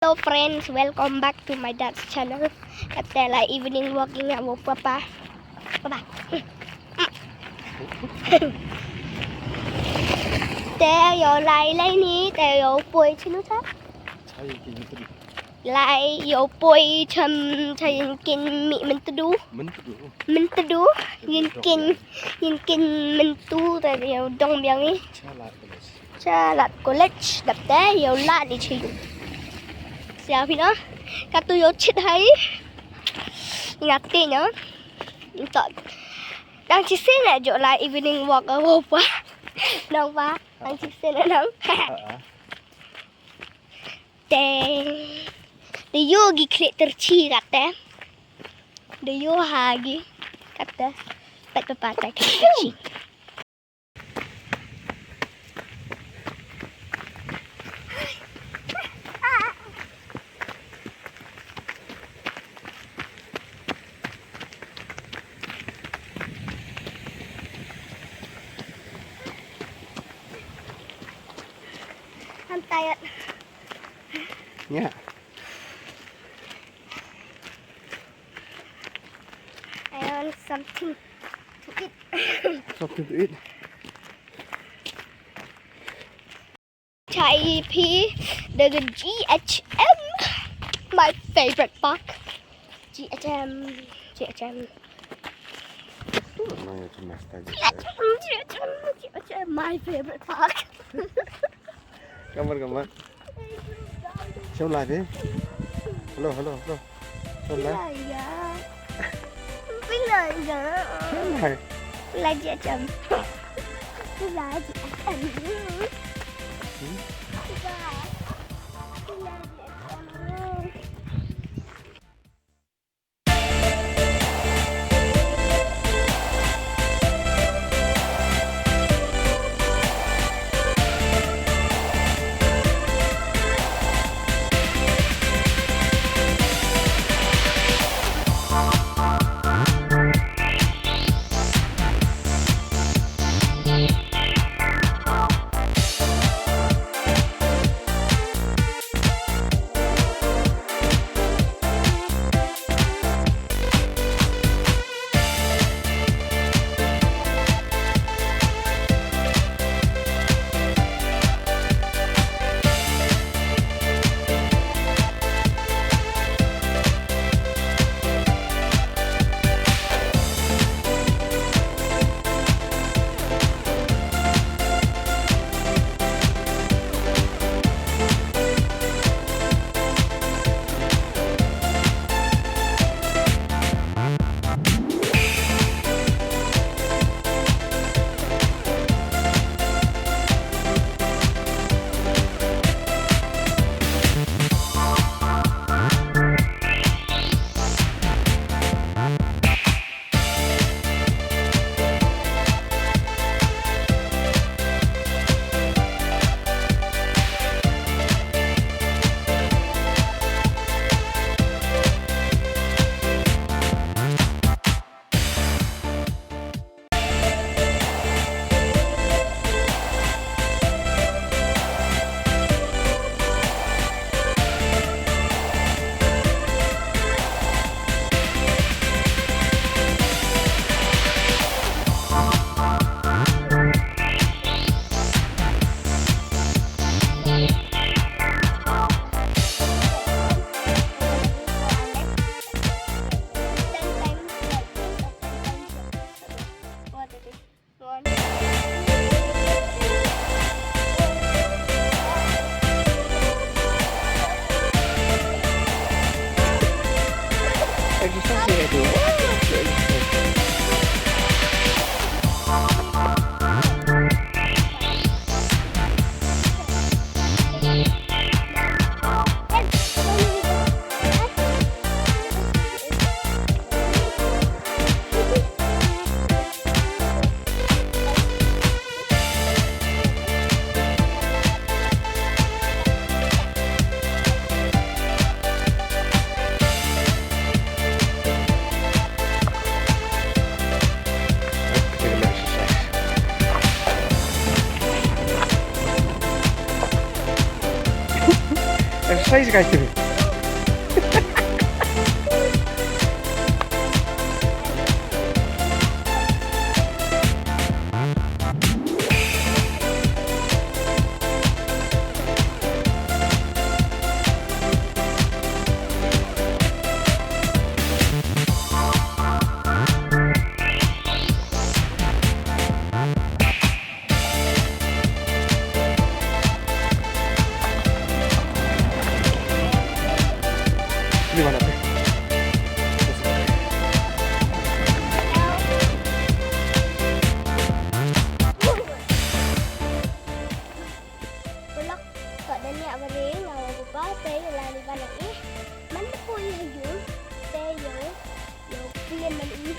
Hello friends, welcome back to my dad's channel. Kata là evening walking at with Papa. Papa. Teo lại lấy ní teo bôi chứ nó sao? Lại yo bôi chăm thay kinh mị mình tu đu. Mình tu đu. Yin kinh mình tu tại yo đông biang ấy. Cha lạt college đập té yo lạt đi chơi. Saoพี่น้องการตุยชิดให้งักตีเนาะตอนดังชิเซ่เนี่ยจะไลฟ์อีวินิ่งวอล์กเอาปะน้องปะดังชิเซ่เนี่ยน้องแต่เดี๋ยวกิเครตร์ชีกัดแต่เดี๋ยวหากิกัดแต่เป็ดปะปะแต่เครตร์ชีI'm tired. Yeah. I want something to eat. Something to eat. Thai P, the GHM, my favorite park. GHM. GHM, my favorite park. Come on. Show lại đi. Hello. Show lại. Biết lời giờ. Show lại. Là GHM. Là GHM. サイズが入ってる。Di mana teh? Paralok kat dan ni apa ni? Lawan apa? Teh yang di mana ni? Mana pun yang teh yang pian mana ni?